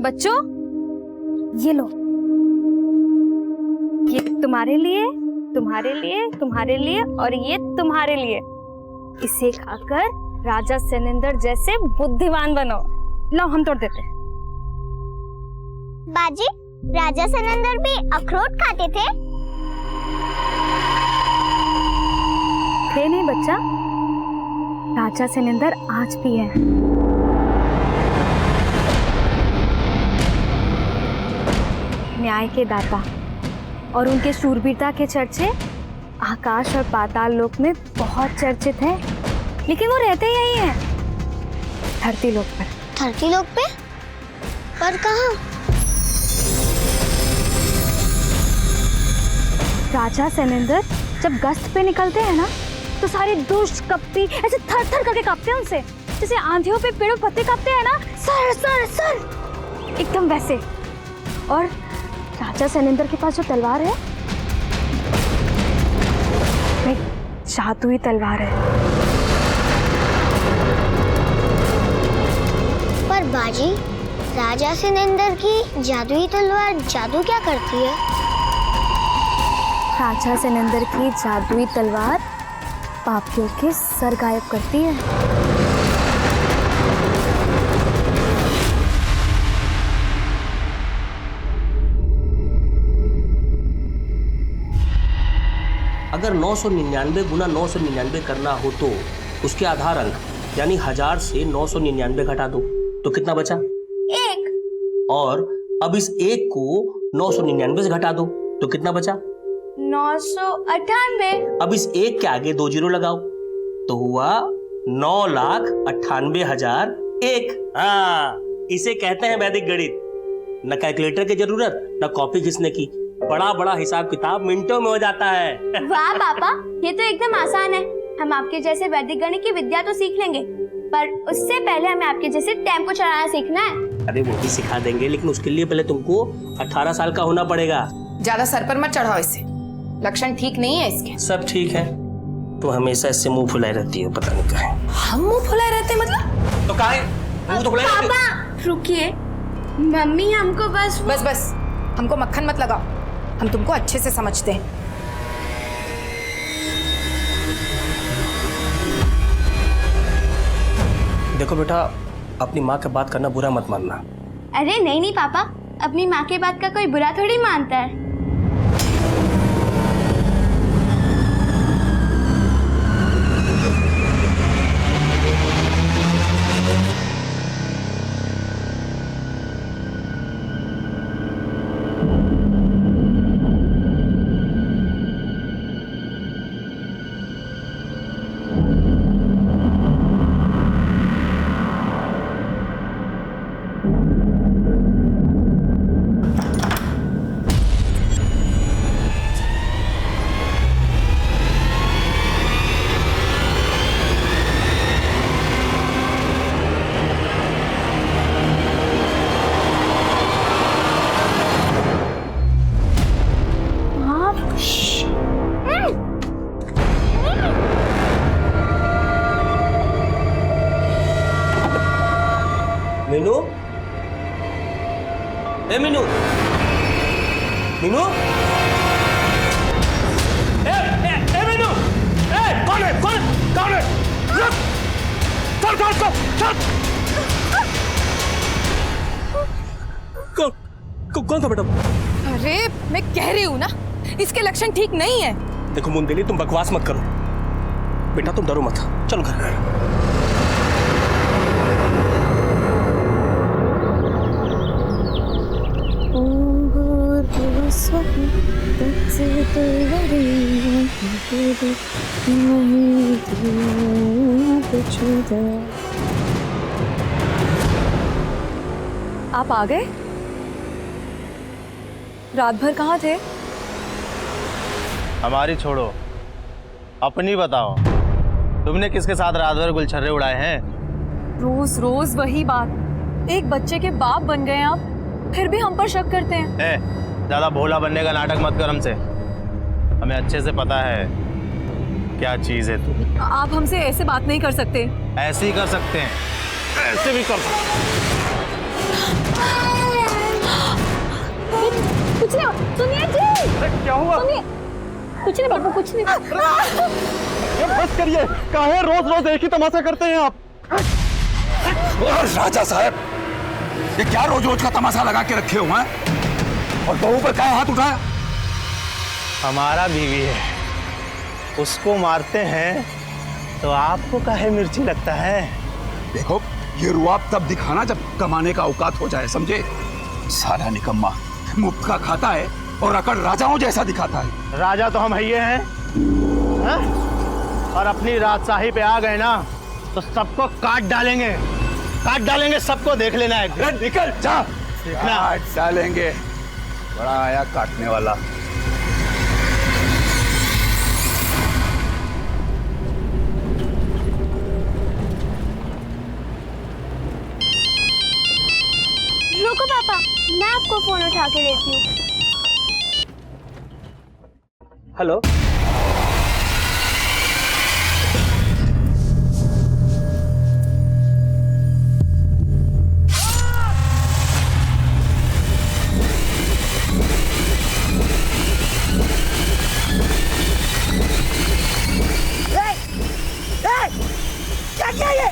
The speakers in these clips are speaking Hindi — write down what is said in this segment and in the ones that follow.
बच्चों ये लो, ये तुम्हारे लिए, तुम्हारे लिए, तुम्हारे लिए और ये तुम्हारे लिए। इसे खाकर राजा सेनेंदर जैसे बुद्धिमान बनो। लो हम तोड़ देते हैं। बाजी, राजा सेनेंदर भी अखरोट खाते थे? थे नहीं बच्चा, राजा सेनेंदर आज भी है। न्याय के दाता और उनके शूरवीरता के चर्चे आकाश और पाताल लोक में बहुत चर्चित हैं, लेकिन वो रहते यही हैं, धरती लोक पर। धरती लोक पे? पर कहाँ? राजा सेनेंदर जब गश्त पे निकलते हैं ना, तो सारे दुष्ट कपटी ऐसे थर थर करके कांपते हैं उनसे, जैसे आंधियों पे पेड़ों पत्ते कांपते हैं ना, सर सर सर, एकदम वैसे। और राजा सेनेंदर के पास जो तलवार है, एक जादुई तलवार है। पर बाजी, राजा सेनेंदर की जादुई तलवार जादू क्या करती है? राजा सेनेंदर की जादुई तलवार पापियों के सर गायब करती है। अगर 999 गुना 999 करना हो तो उसके आधार अंक यानी 1000 से 999 घटा दो तो कितना बचा? 1। और अब इस 1 को 999 से घटा दो तो कितना बचा? 998। अब इस 1 के आगे 2 जीरो लगाओ तो हुआ 9,98,001। हाँ, इसे कहते हैं वैदिक गणित। न कैलकुलेटर की जरूरत न कॉपी घिसने की, बड़ा बड़ा हिसाब किताब मिनटों में हो जाता है। वाह पापा, ये तो एकदम आसान है। हम आपके जैसे वैदिक गणित की विद्या तो सीख लेंगे, पर उससे पहले हमें आपके जैसे टेम्पो चलाना सीखना है। अरे वो भी सिखा देंगे, लेकिन उसके लिए पहले तुमको 18 साल का होना पड़ेगा। ज्यादा सर पर मत चढ़ाओ इसे, लक्षण ठीक नहीं है इसके। सब ठीक है, तुम हमेशा इससे मुंह फुलाए रहती हो, पता नहीं कहाँ है। हम मुंह फुलाए रहते मतलब? तो कहाँ है? मुंह तो फुलाए रहती हो। पापा रुकिए, मम्मी हमको बस बस हमको मक्खन मत लगाओ, हम तुमको अच्छे से समझते हैं। देखो बेटा, अपनी माँ की बात करना बुरा मत मानना। अरे नहीं पापा, अपनी माँ के बात का कोई बुरा थोड़ी मानता है। मीनू, ए मीनू, मीनू, ए मीनू, कौन है? रुक! चल! कौन था बेटा? अरे मैं कह रही हूँ ना, इसके लक्षण ठीक नहीं है। देखो मुंदेली, तुम बकवास मत करो। बेटा तुम डरो मत, चलो घर। आप आ गए? रात भर कहाँ थे? हमारी छोड़ो, अपनी बताओ। तुमने किसके साथ रात भर गुलछर्रे उड़ाए हैं? रोज रोज वही बात। एक बच्चे के बाप बन गए आप, फिर भी हम पर शक करते हैं। ज्यादा भोला बनने का नाटक मत कर हमसे। हमें अच्छे से पता है क्या चीज है तू। आप हमसे ऐसे बात नहीं कर सकते। ऐसे ही कर सकते हैं, ऐसे भी कर सकते हैं। कुछ नहीं, सुनिए जी। क्या हुआ? सुनिए, कुछ नहीं बाबू, कुछ नहीं। ये बस करिए, काहे रोज रोज एक ही तमाशा करते हैं आप? राजा साहब, ये क्या रोज रोज का तमाशा लगा के रखे हो हैं? और बहू पर क्या हाथ उठाया? हमारा बीवी है, उसको मारते हैं तो आपको काहे मिर्ची लगता है? देखो, ये रुआब तब दिखाना जब कमाने का औकात हो जाए, समझे? सारा निकम्मा मुफ्त का खाता है और अकड़ राजाओं जैसा दिखाता है। राजा तो हम हइये हैं, हैं? और अपनी राजशाही पे आ गए ना तो सबको काट डालेंगे सबको। देख लेना है, निकल जा। देखना। काट डालेंगे, बड़ा आया काटने वाला। रुको पापा, मैं आपको फोन उठा के देती हूँ। हेलो। क्या किया ये?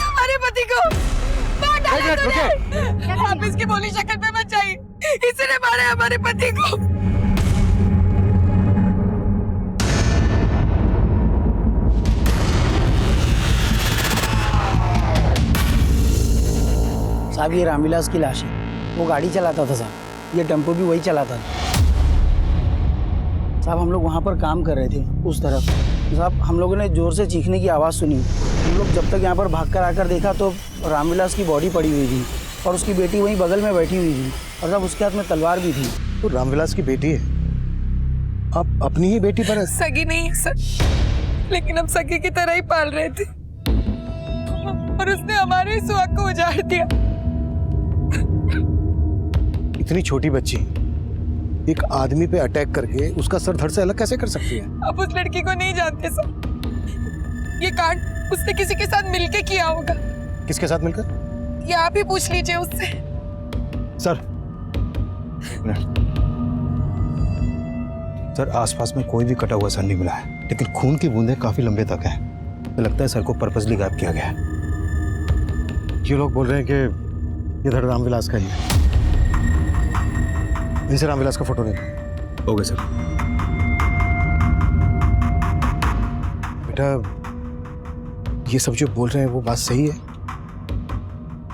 हमारे पति को मार डाला तूने। आप इसकी बोली शक्ल पे मत जाइए, इसने मारा हमारे पति को। साहब ये रामविलास की लाश है, वो गाड़ी चलाता था साहब, ये टेम्पो भी वही चलाता था साहब। हम लोग वहाँ पर काम कर रहे थे उस तरफ साहब, हम लोगों ने जोर से चीखने की आवाज़ सुनी। हम लोग जब तक यहाँ पर भागकर आकर देखा तो रामविलास की बॉडी पड़ी हुई थी और उसकी बेटी वहीं बगल में बैठी हुई थी और साहब उसके हाथ में तलवार भी थी। तो रामविलास की बेटी है, आप अपनी ही बेटी पर? सगी नहीं है सर, लेकिन हम सगी की तरह ही पाल रहे थे और उसने हमारे सुहाग को उजाड़ दिया। इतनी छोटी बच्ची एक आदमी पे अटैक करके उसका सर धड़ से अलग कैसे कर सकती है? आप उस लड़की को नहीं जानते सर, ये कांड उसने किसी के साथ मिलके किया होगा। किसके साथ मिलकर? ये आप ही पूछ लीजिए उससे। सर आसपास में कोई भी कटा हुआ सर नहीं मिला है, लेकिन खून की बूंदें काफी लंबे तक है। तो लगता है सर को पर्पसली गायब किया गया है। ये लोग बोल रहे हैं कि ये धड़ रामविलास का ही है। इनसे रामविलास का फोटो नहीं हो गया सर। बेटा ये सब जो बोल रहे हैं वो बात सही है?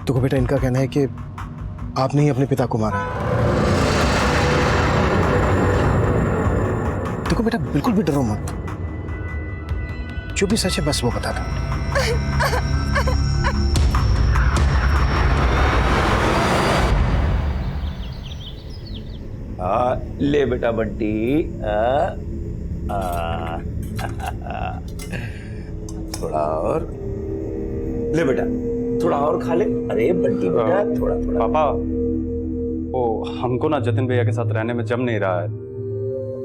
तो बेटा इनका कहना है कि आपने ही अपने पिता को मारा है। देखो बेटा बिल्कुल भी डरो मत, जो भी सच है बस वो बता दो। ले बेटा बंटी, थोड़ा और ले बेटा, थोड़ा और खा ले। अरे बंटी बेटा थोड़ा थोड़ा। पापा वो हमको ना जतिन भैया के साथ रहने में जम नहीं रहा है।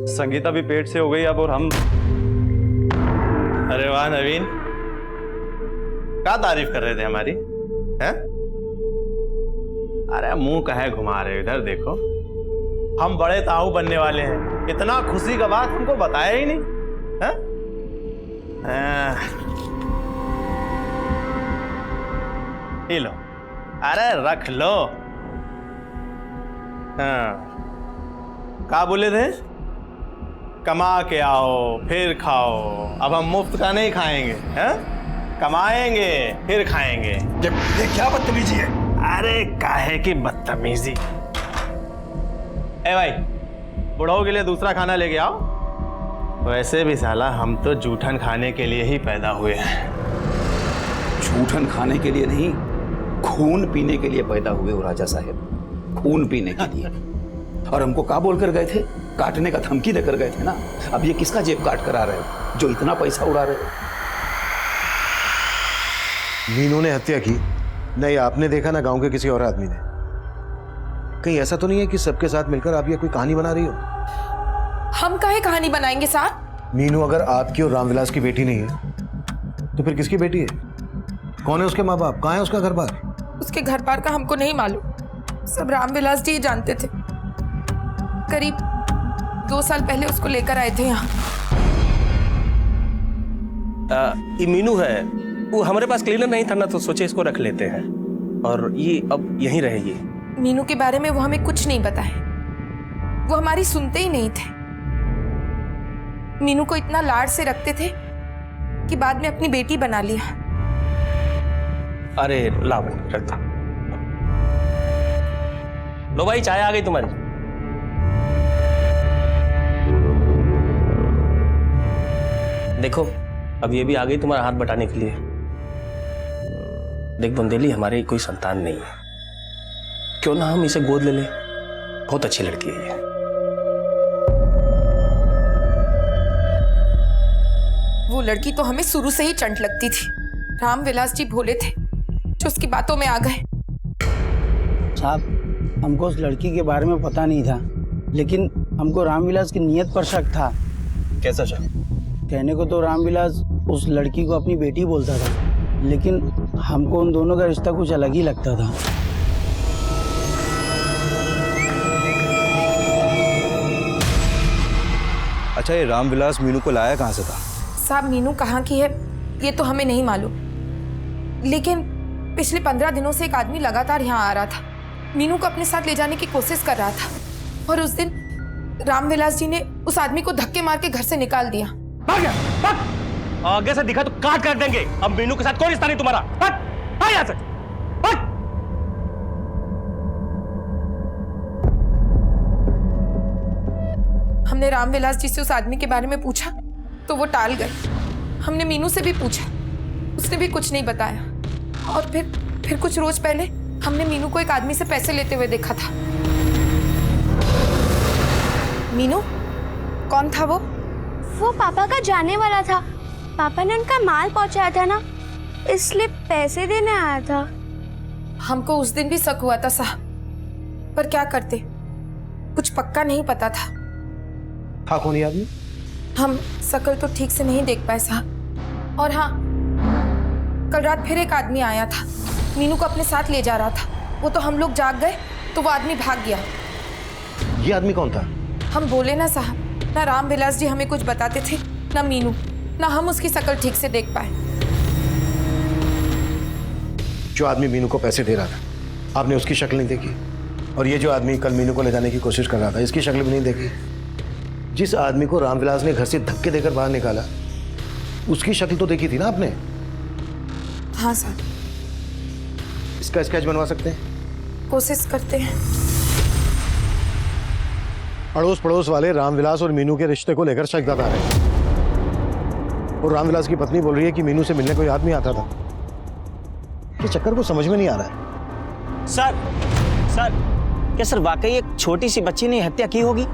संगीता भी पेट से हो गई अब, और हम। अरे वाह नवीन, क्या तारीफ कर रहे थे हमारी, हैं? अरे मुंह काहे घुमा रहे हो, इधर देखो। हम बड़े ताऊ बनने वाले हैं, इतना खुशी का बात हमको बताया ही नहीं, हैं? ये लो, अरे रख लो। क्या बोले थे? कमा के आओ फिर खाओ। अब हम मुफ्त का नहीं खाएंगे, हैं? कमाएंगे फिर खाएंगे। ये क्या बदतमीजी है? अरे काहे की बदतमीजी। ए भाई, बुढ़ाओं के लिए दूसरा खाना लेके आओ। वैसे भी साला हम तो जूठन खाने के लिए ही पैदा हुए हैं। जूठन खाने के लिए नहीं, खून पीने के लिए पैदा हुए हो राजा साहब, खून पीने के लिए। और हमको क्या बोलकर गए थे? काटने का धमकी देकर गए थे ना। अब ये किसका जेब काट कर आ रहे हो जो इतना पैसा उड़ा रहे हो? मीनू ने हत्या की नहीं आपने देखा, ना गांव के किसी और आदमी ने। कहीं ऐसा तो नहीं है कि सबके साथ मिलकर आप ये कोई कहानी बना रही हो? हम काहे कहानी बनाएंगे साहब? मीनू अगर आपकी और रामविलास की बेटी नहीं है तो फिर किसकी बेटी है? कौन है उसके माँ बाप? कहाँ है उसका घर बार? उसके घर बार का हमको नहीं मालूम, सब रामविलास जी ही जानते थे। करीब 2 साल पहले उसको लेकर आए थे यहाँ। ये मीनू है, वो हमारे पास क्लीनर नहीं था ना, तो सोचे इसको रख लेते हैं और ये अब यहीं रहेगी। मीनू के बारे में वो हमें कुछ नहीं बताए, वो हमारी सुनते ही नहीं थे। मीनू को इतना लाड से रखते थे कि बाद में अपनी बेटी बना लिया। अरे लाओ रख दो। लो भाई, चाय आ गई तुम्हारी। देखो अब ये भी आ गई तुम्हारा हाथ बटाने के लिए। देख बुंदेली, हमारे कोई संतान नहीं है, क्यों ना हम इसे गोद ले लें? बहुत अच्छी लड़की है ये। वो लड़की तो हमें शुरू से ही चंट लगती थी। रामविलास जी भोले थे जो उसकी बातों में आ गए। साहब, हमको उस लड़की के बारे में पता नहीं था, लेकिन हमको रामविलास की नीयत पर शक था। कैसा शक? कहने को तो रामविलास उस लड़की को अपनी बेटी बोलता था, लेकिन हमको उन दोनों का रिश्ता कुछ अलग ही लगता था। अच्छा, ये रामविलास मीनू को लाया कहाँ से था? साहब, मीनू कहाँ की है ये तो हमें नहीं मालूम, लेकिन पिछले 15 दिनों से एक आदमी लगातार यहाँ आ रहा था। मीनू को अपने साथ ले जाने की कोशिश कर रहा था और उस दिन रामविलास जी ने उस आदमी को धक्के मार के घर से निकाल दिया। आगे से दिखा तो काट कर देंगे। अब मीनू के साथ कोई रिश्ता नहीं तुम्हारा। भाग यहाँ से, भाग। हमने रामविलास जी से उस आदमी के बारे में पूछा तो वो टाल गए। हमने मीनू से भी पूछा, उसने भी कुछ नहीं बताया। और फिर कुछ रोज पहले हमने मीनू को एक आदमी से पैसे लेते हुए देखा था। मीनू कौन था वो? वो पापा का जाने वाला था। पापा ने उनका माल पहुंचाया था ना, इसलिए पैसे देने आया था। हमको उस दिन भी शक हुआ था साहब, पर क्या करते, कुछ पक्का नहीं पता था। था कौन ये आदमी? हम शक्ल तो ठीक से नहीं देख पाए साहब। और हाँ, कल रात फिर एक आदमी आया था, मीनू को अपने साथ ले जा रहा था। वो तो हम लोग जाग गए तो वो आदमी भाग गया। ये आदमी कौन था? हम बोले ना साहब, ना रामविलास जी हमें कुछ बताते थे, ना मीनू, ना हम उसकी शक्ल ठीक से देख पाए। जो आदमी मीनू को पैसे दे रहा था, आपने उसकी शक्ल नहीं देखी? और ये जो आदमी कल मीनू को ले जाने की कोशिश कर रहा था, इसकी शक्ल भी नहीं देखी? जिस आदमी को रामविलास ने घर से धक्के देकर बाहर निकाला, उसकी शक्ल तो देखी थी ना आपने? हाँ साहब। इसका स्केच बनवा सकते हैं? कोशिश करते हैं। अड़ोस पड़ोस वाले रामविलास और मीनू के रिश्ते को लेकर शक जता रहे हैं। और रामविलास की पत्नी बोल रही है कि मीनू से मिलने कोई आदमी आता था। ये चक्कर को समझ में नहीं आ रहा है। सर, क्या सर वाकई एक छोटी सी बच्ची ने हत्या की होगी?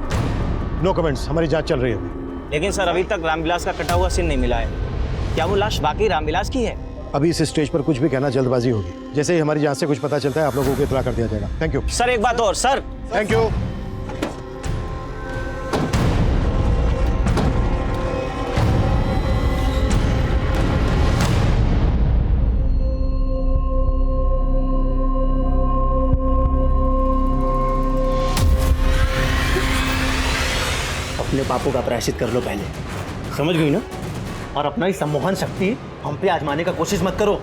नो कमेंट्स, हमारी जांच चल रही है। लेकिन सर अभी तक रामविलास का कटा हुआ सिर नहीं मिला है। क्या वो लाश वाकई रामविलास की है? अभी इस स्टेज पर कुछ भी कहना जल्दबाजी होगी। जैसे ही हमारी जांच से कुछ पता चलता है, आप लोगों को इत्तला कर दिया जाएगा। Thank you sir. एक बात और सर। Thank you. अपने पापों का प्रायश्चित कर लो पहले, समझ गई ना? और अपना ही सम्मोहन शक्ति हम पे आजमाने का कोशिश मत करो।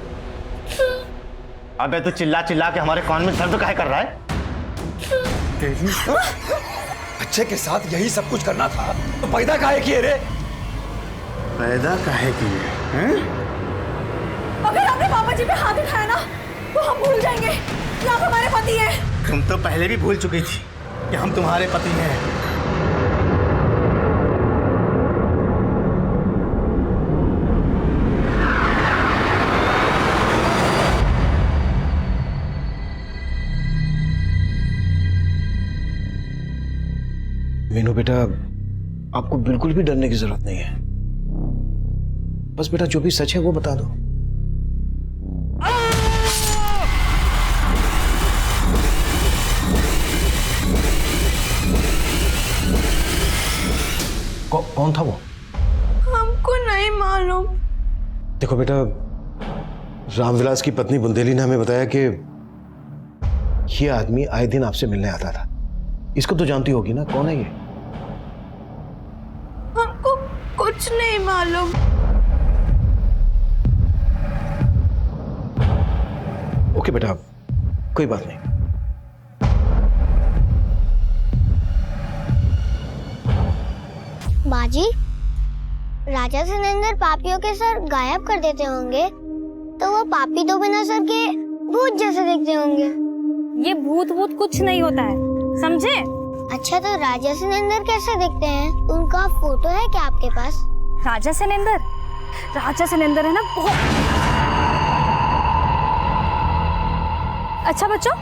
अबे तो चिल्ला चिल्ला के हमारे कान में दर्द काहे कर रहा है? बच्चे के साथ यही सब कुछ करना था तो पैदा काहे किए रे? पैदा काहे किए हैं? अगर आपने पापा जी पे हाथ उठाया ना तो हम भूल जाएंगे कि आप हमारे पति हैं। तुम तो पहले भी भूल चुकी थी कि हम तुम्हारे पति हैं। मीनू बेटा, आपको बिल्कुल भी डरने की जरूरत नहीं है। बस बेटा जो भी सच है वो बता दो। कौन था वो? हमको नहीं मालूम। देखो बेटा, रामविलास की पत्नी बुंदेली ने हमें बताया कि ये आदमी आए दिन आपसे मिलने आता था। इसको तो जानती होगी ना, कौन है ये? हमको कुछ नहीं मालूम। ओके बेटा, कोई बात नहीं। बाजी, राजा सिनेंदर पापियों के सर गायब कर देते होंगे, तो वो पापी तो बिना सर के भूत जैसे दिखते होंगे। ये भूत भूत कुछ नहीं होता है, समझे? अच्छा, तो राजा सिनेंदर कैसे दिखते हैं? उनका फोटो है क्या आपके पास? राजा सिनेंदर है ना बहुत। अच्छा बच्चों,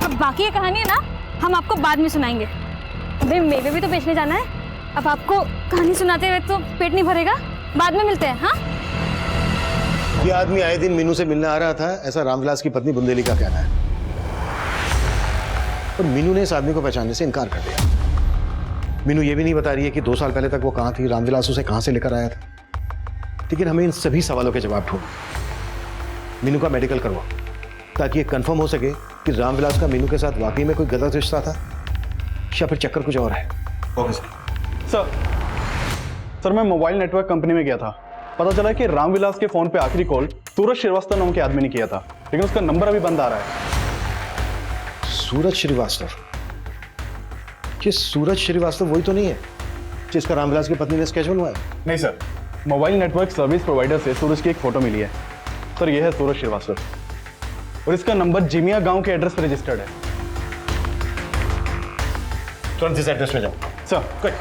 अब बाकी ये कहानी है ना, हम आपको बाद में सुनाएंगे। अबे मेवे भी तो बेचने जाना है। अब आपको कहानी सुनाते हुए तो पेट नहीं भरेगा। बाद में मिलते हैं। हाँ, ये आदमी आए दिन मीनू से मिलने आ रहा था, ऐसा रामविलास की पत्नी बुंदेली का कहना है। और मीनू ने इस आदमी को पहचानने से इनकार कर दिया। मीनू ये भी नहीं बता रही है कि 2 साल पहले तक वो कहाँ थी, रामविलास उसे कहाँ से लेकर आया था। लेकिन हमें इन सभी सवालों के जवाब ढूंढ। मीनू का मेडिकल करवाओ, ताकि ये कंफर्म हो सके कि रामविलास का मीनू के साथ वाकई में कोई गलत रिश्ता था या फिर चक्कर कुछ और है। ओके सर, मैं मोबाइल नेटवर्क कंपनी में गया था। पता चला कि रामविलास के फोन पे आखिरी कॉल सूरज श्रीवास्तव नाम के आदमी ने किया था, लेकिन उसका नंबर अभी बंद आ रहा है। सूरज श्रीवास्तव? ये सूरज श्रीवास्तव वही तो नहीं है जिसका रामविलास की पत्नी ने स्केच बनवाया? नहीं sir, mobile network service provider से सूरज की एक फोटो मिली है। सर, यह है सूरज श्रीवास्तव और इसका नंबर जिमिया गांव के एड्रेस पर रजिस्टर्ड है। तुरंत इस एड्रेस में जाओ। Sir, good.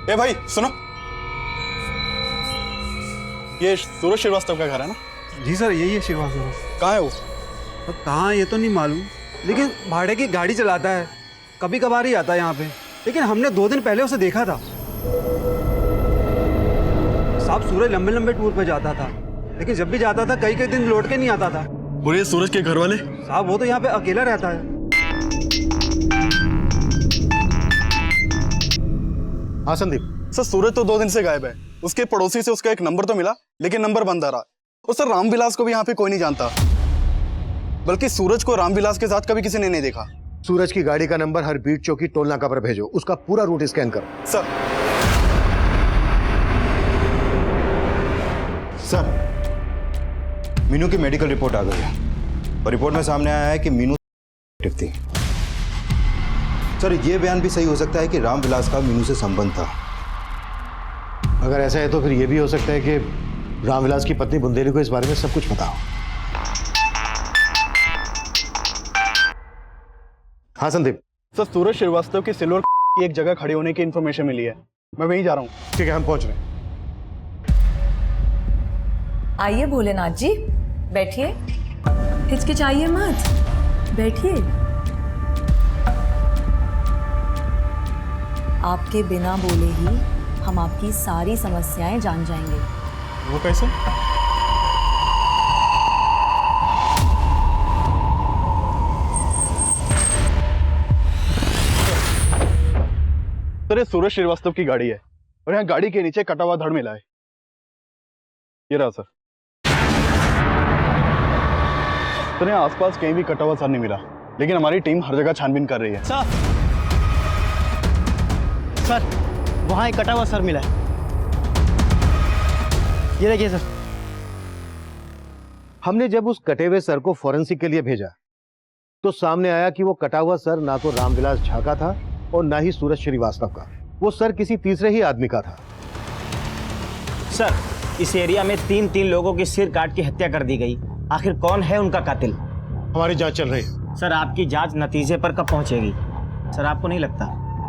ए भाई सुनो, ये सूरज श्रीवास्तव का घर है ना? जी सर, यही है श्रीवास्तव। कहाँ है वो? अब कहाँ ये तो नहीं मालूम, लेकिन भाड़े की गाड़ी चलाता है, कभी कभार ही आता है यहाँ पे। लेकिन हमने 2 दिन पहले उसे देखा था। साहब, सूरज लंबे लंबे टूर पे जाता था, लेकिन जब भी जाता था कई दिन लौट के नहीं आता था। और ये सूरज के घर वाले? साहब, वो तो यहाँ पे अकेला रहता है। हाँ संदीप। सर, सूरज तो 2 दिन से गायब है। उसके पड़ोसी से उसका एक नंबर तो मिला, लेकिन नंबर बंद आ रहा। और सर, रामविलास को भी यहाँ पे कोई नहीं जानता, बल्कि सूरज को रामविलास के साथ कभी किसी ने नहीं देखा। सूरज की गाड़ी का नंबर हर बीट चौकी टोल नाका पर भेजो, उसका पूरा रूट स्कैन करो। सर। सर, मीनू की मेडिकल रिपोर्ट आ गई है और रिपोर्ट में सामने आया है कि मीनू थी। सर, ये बयान भी सही हो सकता है कि रामविलास का मीनू से संबंध था। अगर ऐसा है तो फिर यह भी हो सकता है कि रामविलास की पत्नी बुंदेली को इस बारे में सब कुछ पता हो। हाँ संदीप। सर, सूरज श्रीवास्तव की सिल्वर की एक जगह खड़ी होने की इंफॉर्मेशन मिली है। मैं वहीं जा रहा हूँ। ठीक है, हम पहुंच रहे हैं। आइए भोलेनाथ जी, बैठिए, हिचकिचाइए मत, बैठिए। आपके बिना बोले ही हम आपकी सारी समस्याएं जान जाएंगे। वो कैसे? सर, ये सूरज श्रीवास्तव की गाड़ी है और यहाँ गाड़ी के नीचे कटा हुआ धड़ मिला है। ये रहा सर। सर, यहाँ आसपास कहीं भी कटा हुआ सर नहीं मिला, लेकिन हमारी टीम हर जगह छानबीन कर रही है। सर, वहां एक कटा हुआ सर मिला है। ये देखिए सर। हमने जब उस कटे हुए सर को फॉरेंसिक के लिए भेजा तो सामने आया कि वो कटा हुआ सर ना तो रामविलास झा का था और ना ही सूरज श्रीवास्तव का। वो सर किसी तीसरे ही आदमी का था। सर, इस एरिया में 3 लोगों के सिर काट के हत्या कर दी गई। आखिर कौन है उनका कातिल? हमारी जांच चल रही है। सर, आपकी जांच नतीजे पर कब पहुंचेगी? सर, आपको नहीं लगता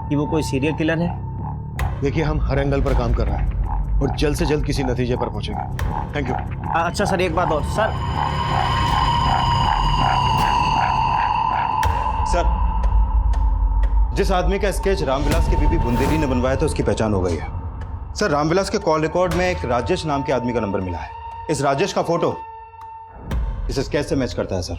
कि वो कोई सीरियल किलर है? देखिए, हम हर एंगल पर काम कर रहे हैं और जल्द से जल्द किसी नतीजे पर पहुंचेंगे। Thank you. अच्छा सर, एक बात और। सर, जिस आदमी का स्केच रामविलास की बीबी बुंदेली ने बनवाया था उसकी पहचान हो गई है। सर, रामविलास के कॉल रिकॉर्ड में एक राजेश नाम के आदमी का नंबर मिला है। इस राजेश का फोटो इस स्केच से मैच करता है सर,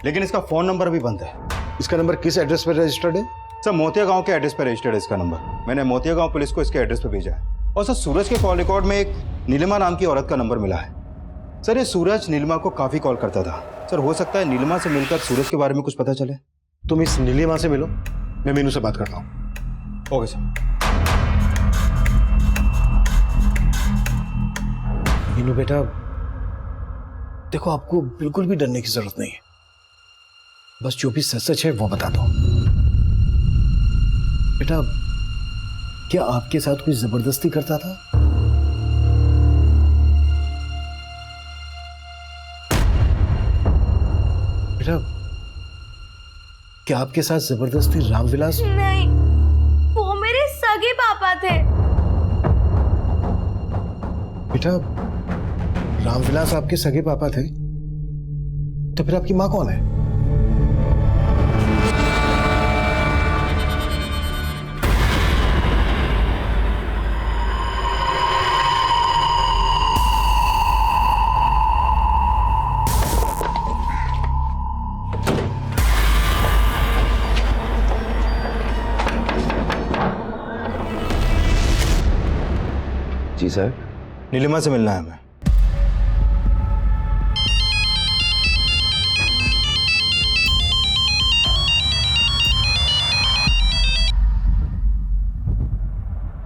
लेकिन इसका फोन नंबर भी बंद है। इसका नंबर किस एड्रेस पर रजिस्टर्ड है? सर मोतिया गांव के एड्रेस पर रजिस्टर्ड है इसका नंबर। मैंने मोतिया गांव पुलिस को इसके एड्रेस पर भेजा है। और सर सूरज के कॉल रिकॉर्ड में एक नीलिमा नाम की औरत का नंबर मिला है। सर ये सूरज नीलिमा को काफी कॉल करता था। सर हो सकता है नीलिमा से मिलकर सूरज के बारे में कुछ पता चले। तुम इस नीलिमा से मिलो, मैं मीनू से बात करता हूँ। Okay sir. मीनू बेटा देखो, आपको बिल्कुल भी डरने की जरूरत नहीं है, बस जो भी सच सच है वो बता दो। बेटा क्या आपके साथ कोई जबरदस्ती करता था? बेटा क्या आपके साथ जबरदस्ती रामविलास? नहीं, वो मेरे सगे पापा थे। बेटा रामविलास आपके सगे पापा थे, तो फिर आपकी माँ कौन है? जी सर। नीलिमा से मिलना है हमें।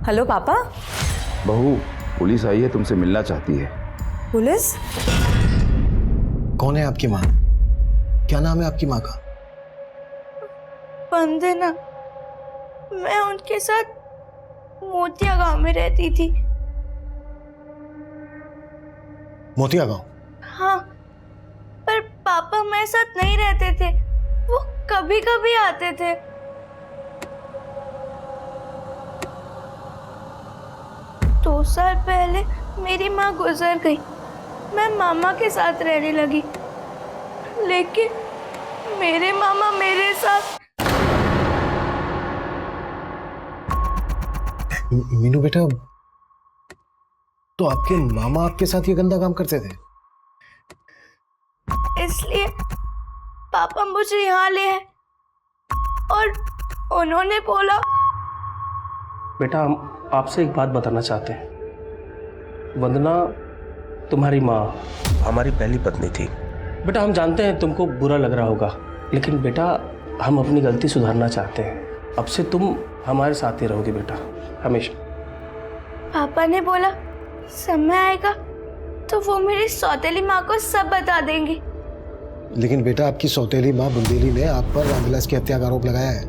हेलो पापा। बहू, पुलिस आई है, तुमसे मिलना चाहती है। पुलिस? कौन है आपकी माँ? क्या नाम है आपकी माँ का? वंदना। मैं उनके साथ मोतिया गांव में रहती थी। मोतिया गांव? हाँ, पर पापा मेरे साथ नहीं रहते थे, वो कभी कभी आते थे। दो साल पहले मेरी माँ गुजर गई, मैं मामा के साथ रहने लगी, लेकिन मेरे मामा मेरे साथ। मीनू बेटा, तो आपके मामा आपके साथ ये गंदा काम करते थे? इसलिए पापा मुझे यहाँ ले आए और उन्होंने बोला। बेटा हम आपसे एक बात बताना चाहते हैं। वंदना तुम्हारी माँ हमारी पहली पत्नी थी। बेटा हम जानते हैं तुमको बुरा लग रहा होगा, लेकिन बेटा हम अपनी गलती सुधारना चाहते हैं। अब से तुम हमारे साथ ही रहोगे बेटा, हमेशा। पापा ने बोला समय आएगा तो वो मेरी सौतेली माँ को सब बता देंगे। लेकिन बेटा आपकी सौतेली माँ बुंदेली ने आप पर रामविलास की हत्या का आरोप लगाया है।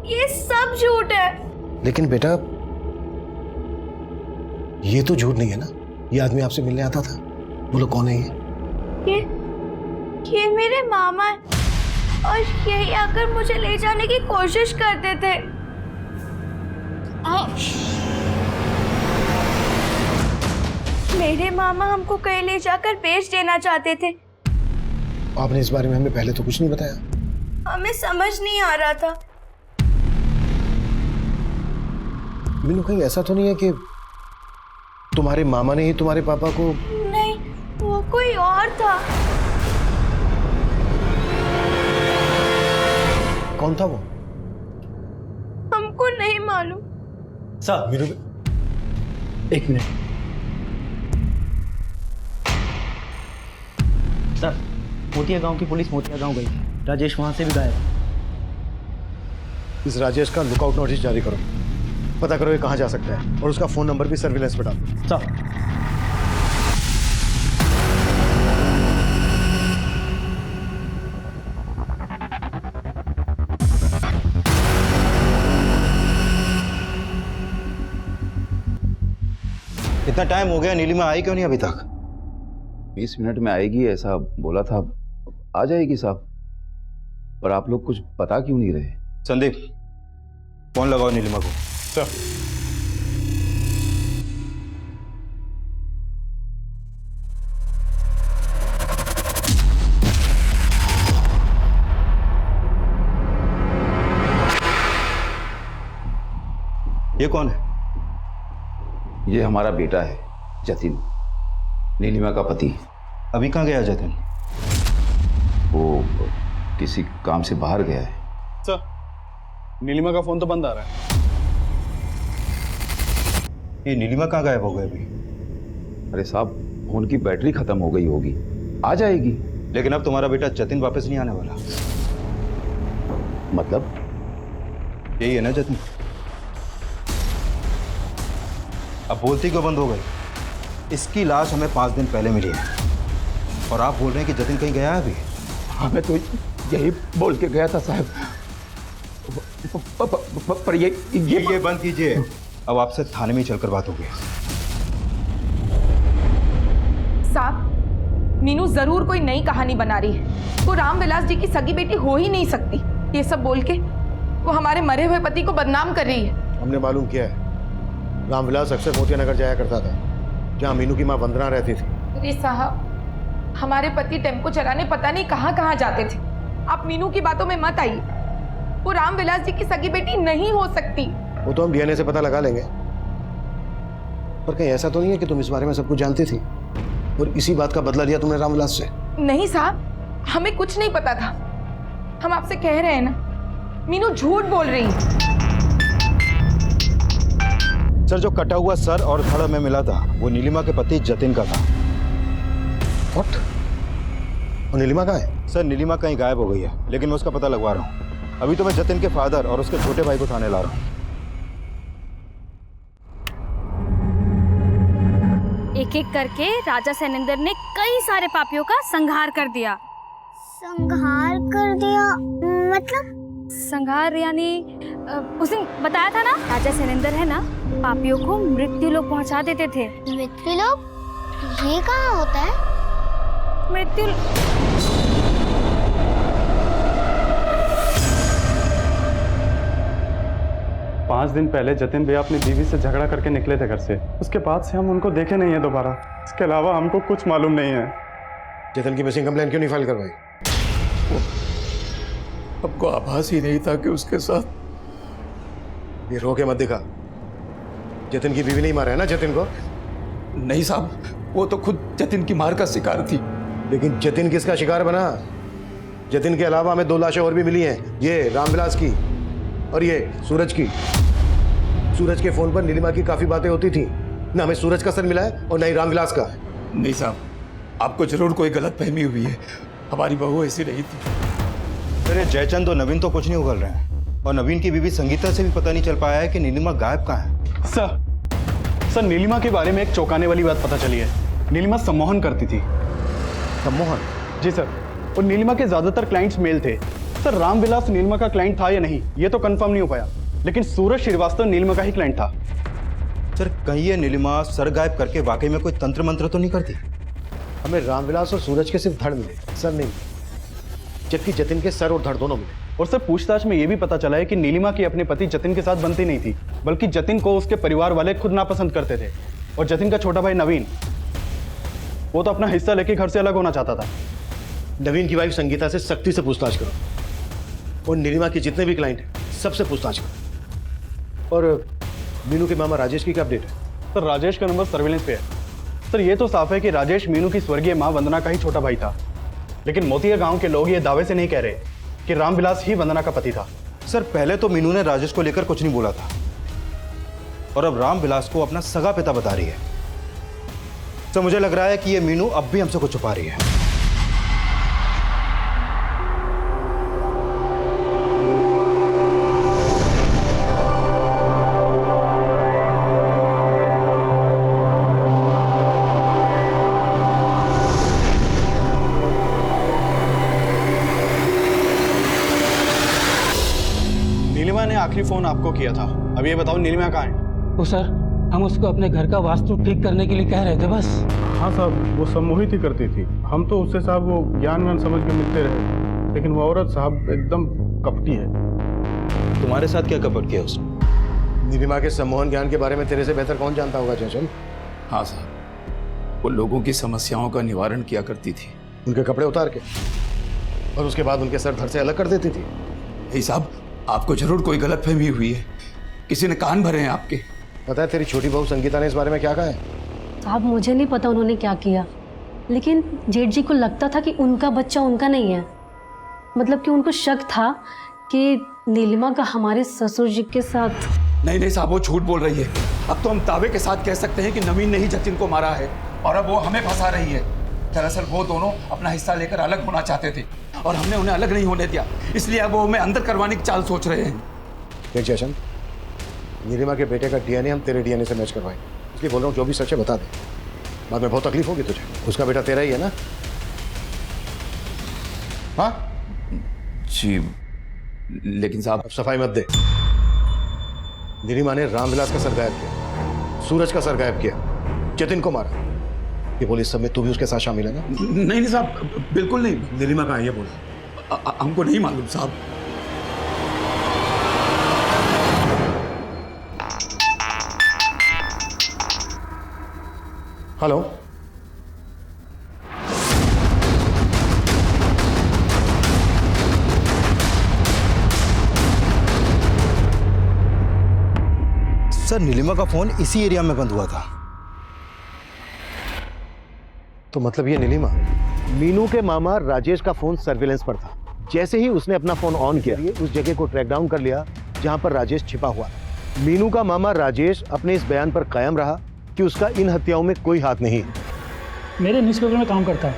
ये सब झूठ है। लेकिन बेटा ये तो झूठ नहीं है ना, ये आदमी आपसे मिलने आता था। बोलो कौन है ये मेरे मामा है और यही आकर मुझे ले जाने की कोशिश करते थे। मेरे मामा हमको कहीं ले जाकर बेच देना चाहते थे। आपने इस बारे में हमें पहले तो कुछ नहीं बताया। हमें समझ नहीं आ रहा था। मीनू कहीं ऐसा तो नहीं है कि तुम्हारे मामा ने ही तुम्हारे पापा को? नहीं, वो कोई और था। कौन था वो? हमको नहीं मालूम। सर मीनू, एक मिनट सर। मोतिया गांव की पुलिस मोतिया गांव गई थी, राजेश वहां से भी गायब। इस राजेश का लुकआउट नोटिस जारी करो, पता करो ये कहाँ जा सकता है, और उसका फोन नंबर भी सर्विलेंस पे डालो। सर। इतना टाइम हो गया, नीलिमा आई क्यों नहीं अभी तक? 20 मिनट में आएगी ऐसा बोला था, आ जाएगी साहब। पर आप लोग कुछ बता क्यों नहीं रहे? संदीप फोन लगाओ नीलिमा को। सर। ये कौन है? ये हमारा बेटा है जतिन। नीलिमा का पति। अभी कहाँ गया जतिन? वो किसी काम से बाहर गया है। सर, नीलिमा का फोन तो बंद आ रहा है। ये नीलिमा कहाँ गायब हो गए अभी? अरे साहब, फोन की बैटरी खत्म हो गई होगी, आ जाएगी। लेकिन अब तुम्हारा बेटा जतिन वापस नहीं आने वाला। मतलब यही है ना जतिन? अब बोलती क्यों बंद हो गई? इसकी लाश हमें 5 दिन पहले मिली है और आप बोल रहे हैं कि जतिन कहीं गया है अभी? हाँ, मैं तो यही बोल के गया था साहब। पर ये बंद कीजिए। अब आपसे थाने में चलकर बात होगी। साहब, मीनू जरूर कोई नई कहानी बना रही है। वो रामविलास जी की सगी बेटी हो ही नहीं सकती। ये सब बोल के वो हमारे मरे हुए पति को बदनाम कर रही है। हमने मालूम किया है, रामविलास अक्सर मोतिया नगर जाया करता था, जहाँ मीनू की माँ वंदना रहती थी। अरे साहब, हमारे पति टेम्पो चलाने पता नहीं कहाँ कहाँ जाते थे। आप मीनू की बातों में मत आइए। वो रामविलास जी की सगी बेटी नहीं हो सकती। वो तो हम डीएनए से पता लगा लेंगे, पर कहीं ऐसा तो नहीं है कि तुम इस बारे में सब कुछ जानती थी और इसी बात का बदला लिया तुमने रामविलास से? नहीं साहब, हमें कुछ नहीं पता था। हम आपसे कह रहे हैं ना, मीनू झूठ बोल रही है। सर, जो कटा हुआ सर और धड़ में मिला था वो नीलिमा के पति जतिन का था। What? और नीलिमा कहाँ है? सर, नीलिमा कहीं गायब हो गई है, लेकिन मैं उसका पता लगवा रहा हूँ। अभी तो मैं जतिन के फादर और उसके छोटे भाई को थाने ला रहा हूँ। एक एक करके राजा सैनेंद्र ने कई सारे पापियों का संहार कर दिया। संहार कर दिया मतलब? संहार यानी उस दिन बताया था ना, राजा सैनेंद्र है ना, पापियों को मृत्यु लोक पहुंचा देते थे। मृत्यु लोक? ये कहाँ होता है? मृत्यु 5 दिन पहले जतिन भैया अपनी बीवी से झगड़ा करके निकले थे घर से। उसके बाद से हम उनको देखे नहीं है दोबारा। इसके अलावा हमको कुछ मालूम नहीं है। जतिन की मिसिंग कंप्लेंट क्यों नहीं फाइल करवाई? हमको आभास ही नहीं था कि उसके साथ। ये रो के मत दिखा। जतिन की बीवी नहीं मारा है ना जतिन को? नहीं साहब, वो तो खुद जतिन की मार का शिकार थी। लेकिन जतिन किसका शिकार बना? जतिन के अलावा हमें 2 लाशें और भी मिली हैं, ये रामविलास की और ये सूरज की। सूरज के फोन पर नीलिमा की काफी बातें होती थी। ना हमें सूरज का सर मिला है और ना ही रामविलास का। नहीं साहब, आपको जरूर कोई गलतफहमी हुई है। हमारी बहू ऐसी नहीं थी। अरे जयचंद और नवीन तो कुछ नहीं उगल रहे हैं, और नवीन की बीवी संगीता से भी पता नहीं चल पाया है कि नीलिमा गायब कहाँ है। सर, नीलिमा के बारे में एक चौंकाने वाली बात पता चली है। नीलिमा सम्मोहन करती थी। सम्मोहन? जी सर, और नीलिमा के ज्यादातर क्लाइंट्स मेल थे। सर, रामविलास नीलिमा का क्लाइंट था या नहीं ये तो कंफर्म नहीं हो पाया, लेकिन सूरज श्रीवास्तव नीलिमा का ही क्लाइंट था। सर, कहीं ये नीलिमा सर गायब करके वाकई में कोई तंत्र मंत्र तो नहीं करती? हमें रामविलास और सूरज के सिर्फ धड़ मिले, सर नहीं, जबकि जतिन के सर और धड़ दोनों मिले। और सर, पूछताछ में यह भी पता चला है कि नीलिमा की अपने पति जतिन के साथ बनती नहीं थी, बल्कि जतिन को उसके परिवार वाले खुद नापसंद करते थे। और जतिन का छोटा भाई नवीन, वो तो अपना हिस्सा लेके घर से अलग होना चाहता था। नवीन की वाइफ संगीता से सख्ती से पूछताछ करो, और नीलिमा के जितने भी क्लाइंट हैं सबसे पूछताछ करो। और मीनू के मामा राजेश की क्या अपडेट है? सर, राजेश का नंबर सर्विलेंस पे है। सर, ये तो साफ है कि राजेश मीनू की स्वर्गीय मां वंदना का ही छोटा भाई था, लेकिन मोतिया गांव के लोग ये दावे से नहीं कह रहे कि रामविलास ही वंदना का पति था। सर, पहले तो मीनू ने राजेश को लेकर कुछ नहीं बोला था, और अब रामविलास को अपना सगा पिता बता रही है। सर, मुझे लग रहा है कि ये मीनू अब भी हमसे कुछ छुपा रही है। नीलिमा ने आखिरी फोन आपको किया था। अब ये बताओ नीलिमा कहाँ है? वो सर, हम उसको अपने घर का वास्तु ठीक करने के लिए कह रहे थे बस। हाँ साहब, वो सम्मोहित ही करती थी। हम तो उससे साहब वो ज्ञान व्यान समझ के मिलते रहे, लेकिन वो औरत साहब एकदम कपटी है। तुम्हारे साथ क्या कपट किया उसने? नीलिमा के सम्मोहन ज्ञान के बारे में तेरे से बेहतर कौन जानता होगा जयचंद? हाँ साहब, वो लोगों की समस्याओं का निवारण किया करती थी। उनके कपड़े उतार के, और उसके बाद उनके सर धड़ से अलग कर देती थी। नहीं साहब, आपको जरूर कोई गलतफहमी हुई है। किसी ने कान भरे हैं आपके। पता है तेरी छोटी बहू संगीता ने इस बारे में क्या कहा है? साहब मुझे नहीं पता उन्होंने क्या किया, लेकिन जेठ जी को लगता था कि उनका बच्चा उनका नहीं है। मतलब कि उनको शक था कि नीलिमा का हमारे ससुर जी के साथ। नहीं नहीं साहब, वो झूठ बोल रही है। अब तो हम दावे के साथ कह सकते हैं कि नवीन ने ही जतिन को मारा है और अब वो हमें फंसा रही है। दरअसल वो दोनों अपना हिस्सा लेकर अलग होना चाहते थे और हमने उन्हें अलग नहीं होने दिया, इसलिए अब वो हमें अंदर करवाने की चाल सोच रहे हैं। देख जशन, नीलिमा के बेटे का डीएनए हम तेरे डीएनए से मैच करवाएंगे, इसलिए बोल रहा हूँ जो भी सच है बता दे, बाद में बहुत तकलीफ होगी तुझे। उसका बेटा तेरा ही है ना? हाँ जी, लेकिन साहब अब सफाई मत दे। नीलिमा ने रामविलास का सर गायब किया, सूरज का सर गायब किया, जतिन को मारा। ये बोल इस सब में तू भी उसके साथ शामिल है ना? नहीं साहब, बिल्कुल नहीं। नीलिमा कहाँ है ये बोल। हमको नहीं मालूम साहब। हेलो, सर नीलिमा का फोन इसी एरिया में बंद हुआ था। तो मतलब ये नीलिमा, मीनू के मामा राजेश का फोन सर्विलेंस पर था। जैसे ही उसने अपना फोन ऑन किया, उस जगह को ट्रैक डाउन कर लिया जहां पर राजेश छिपा हुआ। मीनू का मामा राजेश अपने इस बयान पर कायम रहा कि उसका इन हत्याओं में कोई हाथ नहीं। मेरे न्यूज़पेपर में काम करता है,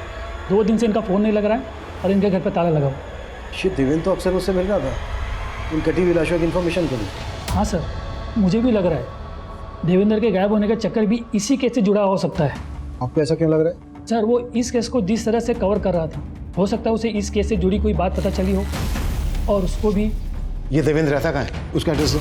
2 दिन से इनका फ़ोन नहीं लग रहा है और इनके घर पर ताला लगा हुआ। शिट, देवेंद्र तो अक्सर मुझसे मिल रहा था इन कटी हुई लाशों की इन्फॉर्मेशन के लिए। हाँ सर, मुझे भी लग रहा है देवेंद्र के गायब होने का चक्कर भी इसी केस से जुड़ा हो सकता है। आपको ऐसा क्यों लग रहा है? सर वो इस केस को जिस तरह से कवर कर रहा था, हो सकता है उसे इस केस से जुड़ी कोई बात पता चली हो और उसको भी। ये देवेंद्र रहता कहाँ है? उसका एड्रेस दो।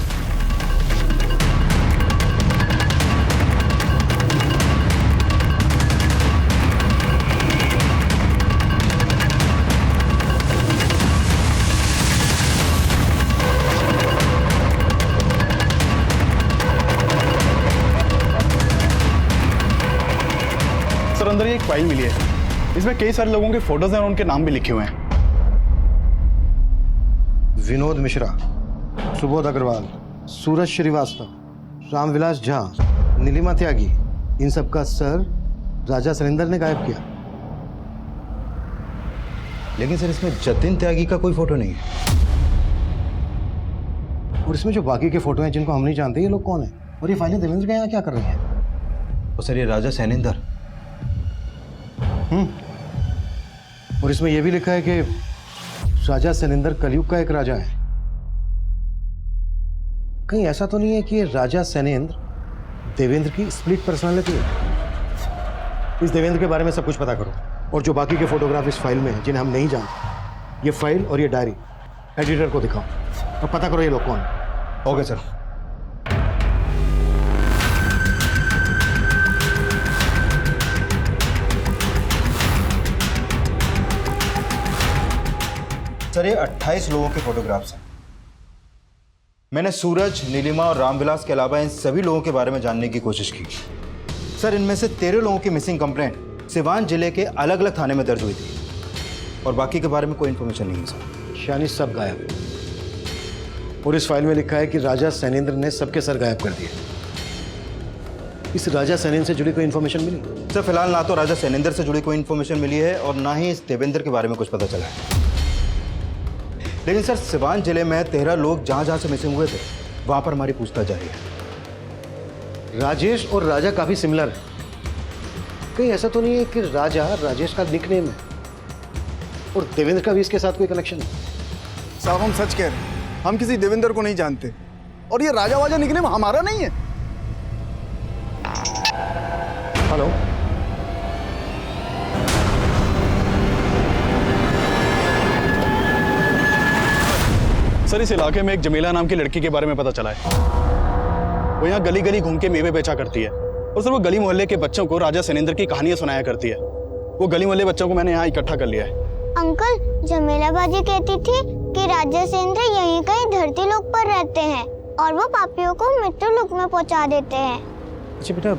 सर अंदर ये एक फाइल मिली है, इसमें कई सारे लोगों के फोटोज हैं और उनके नाम भी लिखे हुए हैं। विनोद मिश्रा, सुबोध अग्रवाल, सूरज श्रीवास्तव, रामविलास झा, नीलिमा त्यागी, इन सब का सर राजा सरिंदर ने गायब किया। लेकिन सर इसमें जतिन त्यागी का कोई फोटो नहीं है। और इसमें जो बाकी के फोटो हैं जिनको हम नहीं जानते, ये लोग कौन है और ये फाइलें देवेंद्र के यहाँ क्या कर रही हैं? तो सर ये राजा सैनिंदर। और इसमें यह भी लिखा है कि राजा सैनिंदर कलयुग का एक राजा है। कहीं ऐसा तो नहीं है कि ये राजा सैनेंद्र देवेंद्र की स्प्लिट पर्सनालिटी है? इस देवेंद्र के बारे में सब कुछ पता करो और जो बाकी के फोटोग्राफ इस फाइल में हैं जिन्हें हम नहीं जानते, ये फाइल और ये डायरी एडिटर को दिखाओ और पता करो ये लोग कौन है। Okay sir. सर ये 28 लोगों के फोटोग्राफ्स हैं। मैंने सूरज, नीलिमा और रामविलास के अलावा इन सभी लोगों के बारे में जानने की कोशिश की। सर इनमें से 13 लोगों की मिसिंग कंप्लेंट सिवान जिले के अलग अलग थाने में दर्ज हुई थी और बाकी के बारे में कोई इन्फॉर्मेशन नहीं है सर। यानी सब गायब। और इस फाइल में लिखा है कि राजा सैनेंद्र ने सबके सर गायब कर दिए। इस राजा सैनेंद्र से जुड़ी कोई इन्फॉर्मेशन मिली? सर फिलहाल ना तो राजा सैनेंद्र से जुड़ी कोई इन्फॉर्मेशन मिली है और ना ही इस देवेंद्र के बारे में कुछ पता चला है। लेकिन सर सिवान जिले में 13 लोग जहां जहां से मिसिंग हुए थे वहां पर हमारी पूछताछ जारी है। राजेश और राजा काफी सिमिलर है। कहीं ऐसा तो नहीं है कि राजा राजेश का निकनेम है और देवेंद्र का भी इसके साथ कोई कनेक्शन है? साहब हम सच कह रहे हैं, हम किसी देवेंद्र को नहीं जानते और ये राजा वाजा निकनेम हमारा नहीं है। हेलो, सर इस इलाके में एक जमीला नाम की लड़की के बारे में पता चला है। वो यहाँ गली गली घूम के मेवे बेचा करती है और सर वो गली मोहल्ले के बच्चों को राजा सैनेंद्र की कहानियां सुनाया करती है। वो गली मोहल्ले बच्चों को मैंने यहाँ इकट्ठा कर लिया है। अंकल, जमीला बाजी कहती थी कि राजा सैनेंद्र यहीं कहीं धरती लोक पर रहते हैं और वो पापियों को मृत्यु लोक में पहुंचा देते हैं। अच्छा बेटा,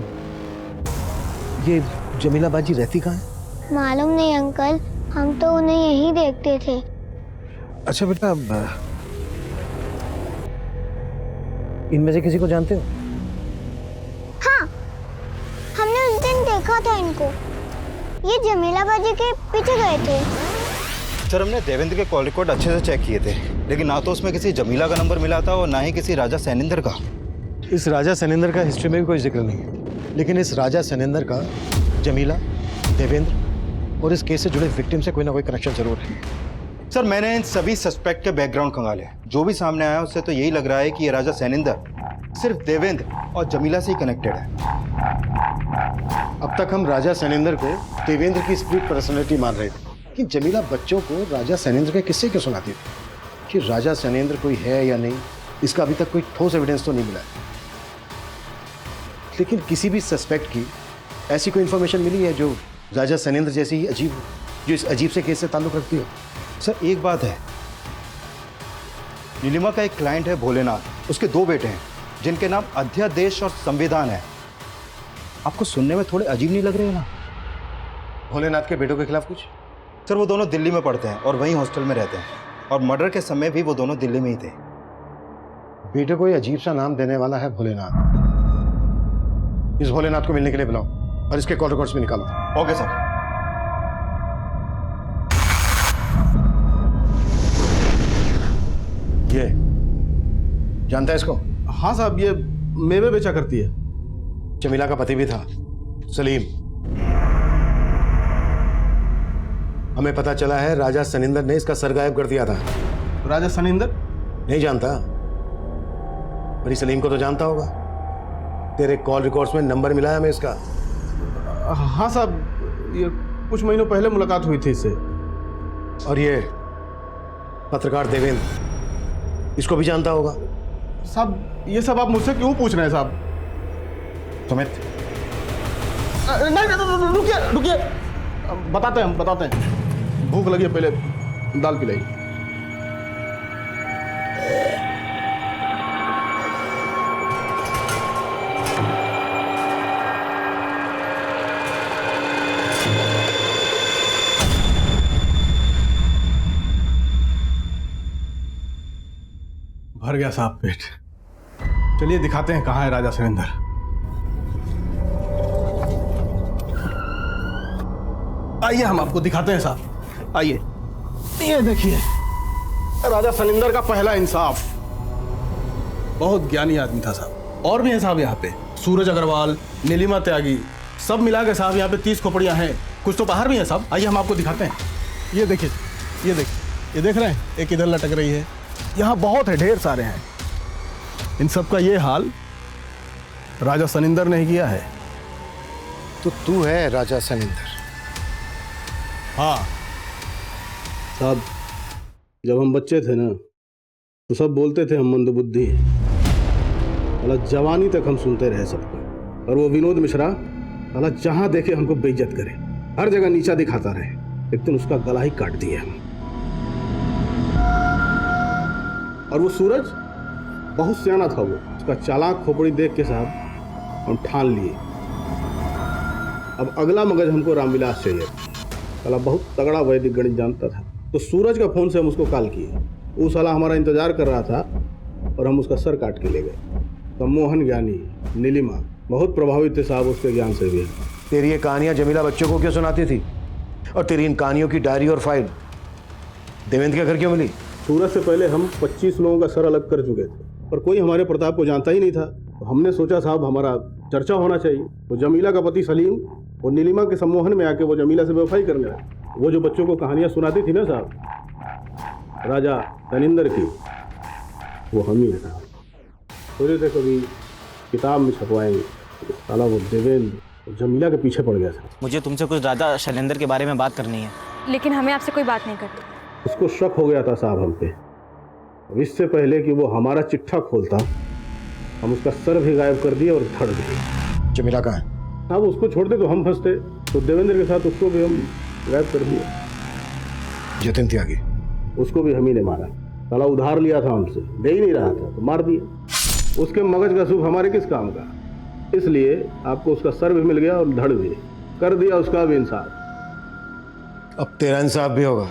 ये जमीला बाजी रहती कहाँ है? मालूम नहीं अंकल, हम तो उन्हें यहीं देखते थे। अच्छा बेटा, इनमें से किसी को जानते हो? हाँ, हमने उस दिन था इनको? ये जमीला बाजी के पीछे गए थे। सर हमने देवेंद्र के कॉल रिकॉर्ड अच्छे से चेक किए थे, लेकिन ना तो उसमें किसी जमीला का नंबर मिला था और ना ही किसी राजा सैनिंदर का। इस राजा सैनिंदर का हिस्ट्री में भी कोई जिक्र नहीं है, लेकिन इस राजा सैनिंदर का जमीला, देवेंद्र और इस केस से जुड़े विक्टिम से कोई ना कोई कनेक्शन जरूर है। सर मैंने इन सभी सस्पेक्ट के बैकग्राउंड खंगाले, जो भी सामने आया उससे तो यही लग रहा है कि ये राजा सैनिंदर सिर्फ देवेंद्र और जमीला से ही कनेक्टेड है। अब तक हम राजा सैनिंदर को देवेंद्र की स्प्लिट पर्सनैलिटी मान रहे थे, कि जमीला बच्चों को राजा सैनिंद्र के किस्से क्यों सुनाती थी। कि राजा सैनिंद्र कोई है या नहीं, इसका अभी तक कोई ठोस एविडेंस तो नहीं मिला है, लेकिन किसी भी सस्पेक्ट की ऐसी कोई इंफॉर्मेशन मिली है जो राजा सैनिंद्र जैसी ही अजीब हो, जो इस अजीब से केस से ताल्लुक रखती हो। सर एक बात है, नीलिमा का एक क्लाइंट है भोलेनाथ, उसके 2 बेटे हैं जिनके नाम अध्यादेश और संविधान है। आपको सुनने में थोड़े अजीब नहीं लग रहे हैं ना? भोलेनाथ के बेटों के खिलाफ कुछ? सर वो दोनों दिल्ली में पढ़ते हैं और वहीं हॉस्टल में रहते हैं, और मर्डर के समय भी वो दोनों दिल्ली में ही थे। बेटे को ये अजीब सा नाम देने वाला है भोलेनाथ। इस भोलेनाथ को मिलने के लिए बुलाओ और इसके कॉल रिकॉर्ड्स भी निकालो। Okay sir. ये जानता है इसको? हाँ साहब, ये मेवे बेचा करती है। जमीला का पति भी था, सलीम। हमें पता चला है राजा सैनिंदर ने इसका सर गायब कर दिया था। राजा सैनिंदर? नहीं जानता, पर सलीम को तो जानता होगा। तेरे कॉल रिकॉर्ड्स में नंबर मिला है हमें इसका। हाँ साहब, ये कुछ महीनों पहले मुलाकात हुई थी इससे। और ये पत्रकार देवेंद्र, इसको भी जानता होगा। साहब ये सब आप मुझसे क्यों पूछ रहे हैं साहब? सुमित, नहीं रुकिए रुकिए, बताते हैं। भूख लगी है, पहले दाल पिलाइए। भर गया साहब पेट। चलिए दिखाते हैं कहाँ है राजा सैनिंदर। आइए हम आपको दिखाते हैं साहब, आइए। ये देखिए राजा सैनिंदर का पहला इंसाफ। बहुत ज्ञानी आदमी था साहब। और भी हैं साहब यहाँ पे, सूरज अग्रवाल, नीलिमा त्यागी, सब मिला के साहब यहाँ पे 30 खोपड़ियाँ हैं। कुछ तो बाहर भी हैं साहब। आइए हम आपको दिखाते हैं। ये देखिए, ये देखिए, ये देख रहे हैं, एक इधर लटक रही है। यहाँ बहुत है, ढेर सारे हैं। इन सब का ये हाल राजा सैनिंदर ने ही किया है। तो तू है राजा सैनिंदर? हाँ साहब, जब हम बच्चे थे ना तो सब बोलते थे हम मंदबुद्धि हैं। मतलब जवानी तक हम सुनते रहे सबको। और वो विनोद मिश्रा मतलब जहाँ देखे हमको बेइज्जत करे, हर जगह नीचा दिखाता रहे। एक दिन उसका गला ही काट दिया हम। और वो सूरज बहुत सियाना था। वो उसका चालाक खोपड़ी देख के साहब हम ठान लिए अब अगला मगज हमको रामविलास चाहिए। साला बहुत तगड़ा वैदिक गणित जानता था। तो सूरज का फोन से हम उसको कॉल किए। वो साला हमारा इंतजार कर रहा था और हम उसका सर काट के ले गए। सम्मोहन ज्ञानी, नीलिमा बहुत प्रभावित थे साहब उसके ज्ञान से भी। तेरी ये कहानियां जमीला बच्चों को क्यों सुनाती थी? और तेरी इन कहानियों की डायरी और फाइल देवेंद्र के घर क्यों मिली? सूरज से पहले हम 25 लोगों का सर अलग कर चुके थे, पर कोई हमारे प्रताप को जानता ही नहीं था। तो हमने सोचा साहब हमारा चर्चा होना चाहिए। तो जमीला का पति सलीम और नीलिमा के सम्मोहन में आके वो जमीला से बेवफाई करने लगा। वो जो बच्चों को कहानियां सुनाती थी ना साहब राजा सैनिंदर की, वो हम ही है। सोचे थे कभी किताब में छपवाएंगे। साला वो देवेंद्र जमीला के पीछे पड़ गया था। मुझे तुमसे कुछ राजा सैनिंदर के बारे में बात करनी है। लेकिन हमें आपसे कोई बात नहीं करनी। उसको शक हो गया था साहब हम पे। अब इससे पहले कि वो हमारा चिट्ठा खोलता, हम उसका सर भी गायब कर दिए और धड़ दिए। जमीला कहाँ है? साहब उसको छोड़ते तो हम फंसते, तो देवेंद्र के साथ उसको भी हम गायब कर दिए। जतिन त्यागी, उसको भी हम ही ने मारा। साला उधार लिया था हमसे, दे ही नहीं रहा था तो मार दिया। उसके मगज का सुख हमारे किस काम का? इसलिए आपको उसका सर भी मिल गया और धड़ भी कर दिया उसका भी इंसाफ। अब तेरा इंसाफ भी होगा।